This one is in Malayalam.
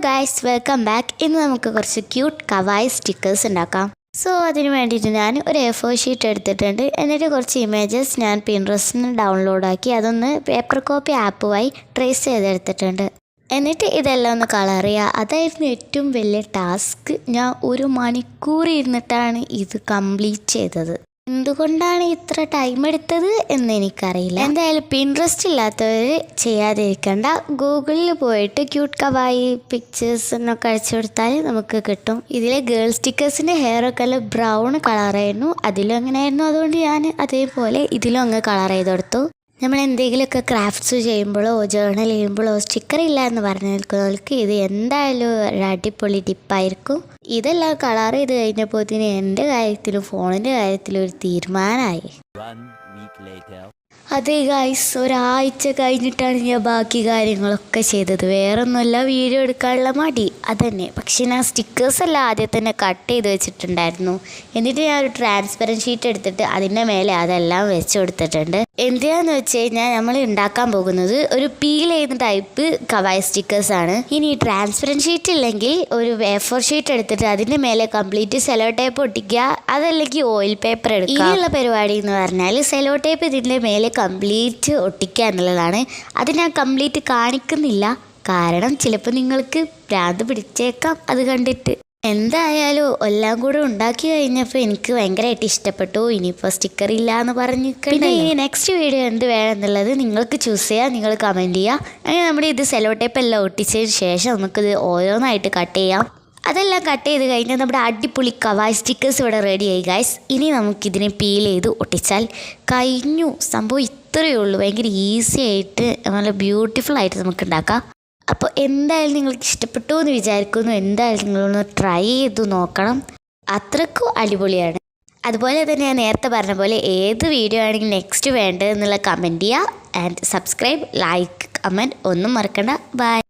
Guys, welcome back. ഇന്ന് നമുക്ക് കുറച്ച് ക്യൂട്ട് കവായി സ്റ്റിക്കേഴ്സ് ഉണ്ടാക്കാം. സോ അതിന് വേണ്ടിയിട്ട് ഞാൻ ഒരു A4 ഷീറ്റ് എടുത്തിട്ടുണ്ട്. എന്നിട്ട് കുറച്ച് ഇമേജസ് ഞാൻ പിൻട്രസ്റ്റിൽ നിന്ന് ഡൗൺലോഡ് ആക്കി അതൊന്ന് പേപ്പർ കോപ്പി ആപ്പ് വഴി ട്രേസ് ചെയ്തെടുത്തിട്ടുണ്ട്. എന്നിട്ട് ഇതെല്ലാം ഒന്ന് കളർ ചെയ്യുക. അതായിരുന്നു ഏറ്റവും വലിയ ടാസ്ക്. ഞാൻ 1 മണിക്കൂർ ഇരുന്നിട്ടാണ് ഇത് കംപ്ലീറ്റ് ചെയ്തത്. എന്തുകൊണ്ടാണ് ഇത്ര ടൈം എടുത്തത് എന്ന് എനിക്കറിയില്ല. എന്തായാലും പിൻട്രസ്റ്റ് ഇല്ലാത്തവർ ചെയ്യാതിരിക്കണ്ട. ഗൂഗിളിൽ പോയിട്ട് ക്യൂട്ട് കവായി പിക്ചേഴ്സ് എന്നൊക്കെ അടിച്ചു കൊടുത്താൽ നമുക്ക് കിട്ടും. ഇതിലെ ഗേൾ സ്റ്റിക്കേഴ്സിൻ്റെ ഹെയറൊക്കെ ബ്രൗൺ കളറായിരുന്നു. അതിലും അങ്ങനെയായിരുന്നു. അതുകൊണ്ട് ഞാൻ അതേപോലെ ഇതിലും അങ്ങ് കളർ ചെയ്ത് കൊടുത്തു. നമ്മൾ എന്തെങ്കിലുമൊക്കെ ക്രാഫ്റ്റ്സ് ചെയ്യുമ്പോഴോ ജേർണൽ ചെയ്യുമ്പോഴോ സ്റ്റിക്കർ ഇല്ല എന്ന് പറഞ്ഞു നിൽക്കുന്നവർക്ക് ഇത് എന്തായാലും ഒരു അടിപൊളി ടിപ്പായിരിക്കും. ഇതെല്ലാം കളർ ചെയ്ത് കഴിഞ്ഞപ്പോഴത്തേന് എൻ്റെ കാര്യത്തിലും ഫോണിൻ്റെ കാര്യത്തിലും ഒരു തീരുമാനമായി. അതെ ഗൈസ്, ഒരാഴ്ച കഴിഞ്ഞിട്ടാണ് ഞാൻ ബാക്കി കാര്യങ്ങളൊക്കെ ചെയ്തത്. വേറൊന്നുമല്ല, വീഡിയോ എടുക്കാനുള്ള മടി അതന്നെ. പക്ഷെ ഞാൻ സ്റ്റിക്കേഴ്സ് എല്ലാം ആദ്യം തന്നെ കട്ട് ചെയ്ത് വെച്ചിട്ടുണ്ടായിരുന്നു. എന്നിട്ട് ഞാൻ ഒരു ട്രാൻസ്പെറൻറ്റ് ഷീറ്റ് എടുത്തിട്ട് അതിൻ്റെ മേലെ അതെല്ലാം വെച്ച് കൊടുത്തിട്ടുണ്ട്. എന്തിനാന്ന് വെച്ച് കഴിഞ്ഞാൽ നമ്മൾ ഉണ്ടാക്കാൻ പോകുന്നത് ഒരു പീൽ ചെയ്യുന്ന ടൈപ്പ് കവായി സ്റ്റിക്കേഴ്സാണ്. ഇനി ട്രാൻസ്പെറൻറ്റ് ഷീറ്റ് ഇല്ലെങ്കിൽ ഒരു A4 ഷീറ്റ് എടുത്തിട്ട് അതിൻ്റെ മേലെ കംപ്ലീറ്റ് സെലോ ടേപ്പ് ഒട്ടിക്കുക, അതല്ലെങ്കിൽ ഓയിൽ പേപ്പർ എടുക്കുക. ഇനിയുള്ള പരിപാടി എന്ന് പറഞ്ഞാൽ സെലോ ടേപ്പ് ഇതിൻ്റെ മേലെ കംപ്ലീറ്റ് ഒട്ടിക്കുക എന്നുള്ളതാണ്. അത് ഞാൻ കംപ്ലീറ്റ് കാണിക്കുന്നില്ല, കാരണം ചിലപ്പോൾ നിങ്ങൾക്ക് ഭ്രാന്ത് പിടിച്ചേക്കാം അത് കണ്ടിട്ട്. എന്തായാലും എല്ലാം കൂടെ ഉണ്ടാക്കി കഴിഞ്ഞപ്പോൾ എനിക്ക് ഭയങ്കരമായിട്ട് ഇഷ്ടപ്പെട്ടു. ഇനിയിപ്പോൾ സ്റ്റിക്കർ ഇല്ല എന്ന് പറഞ്ഞ് പിന്നെ ഈ നെക്സ്റ്റ് വീഡിയോ എന്ത് വേണം എന്നുള്ളത് നിങ്ങൾക്ക് ചൂസ് ചെയ്യുക, നിങ്ങൾ കമൻറ്റ് ചെയ്യുക. അങ്ങനെ നമ്മുടെ ഇത് സെലോ ടേപ്പ് എല്ലാം ഒട്ടിച്ചതിന് ശേഷം നമുക്കിത് ഓരോന്നായിട്ട് കട്ട് ചെയ്യാം. അതെല്ലാം കട്ട് ചെയ്ത് കഴിഞ്ഞാൽ നമ്മുടെ അടിപൊളി കവായി സ്റ്റിക്കേഴ്സ് ഇവിടെ റെഡി ആയി ഗൈസ്. ഇനി നമുക്കിതിനെ പീൽ ചെയ്ത് ഒട്ടിച്ചാൽ കഴിഞ്ഞു. സംഭവം ഇത്രയേ ഉള്ളൂ. ഭയങ്കര ഈസി ആയിട്ട് നല്ല ബ്യൂട്ടിഫുൾ ആയിട്ട് നമുക്ക് ഉണ്ടാക്കാം. അപ്പോൾ എന്തായാലും നിങ്ങൾക്ക് ഇഷ്ടപ്പെട്ടു എന്ന് വിചാരിക്കുന്നു. എന്തായാലും നിങ്ങളൊന്ന് ട്രൈ ചെയ്ത് നോക്കണം, അത്രയ്ക്കും അടിപൊളിയാണ്. അതുപോലെ തന്നെ ഞാൻ നേരത്തെ പറഞ്ഞ പോലെ ഏത് വീഡിയോ ആണെങ്കിൽ നെക്സ്റ്റ് വേണ്ടതെന്നുള്ള കമൻറ്റ് ചെയ്യുക. ആൻഡ് സബ്സ്ക്രൈബ്, ലൈക്ക്, കമൻറ്റ് ഒന്നും മറക്കണ്ട. ബൈ.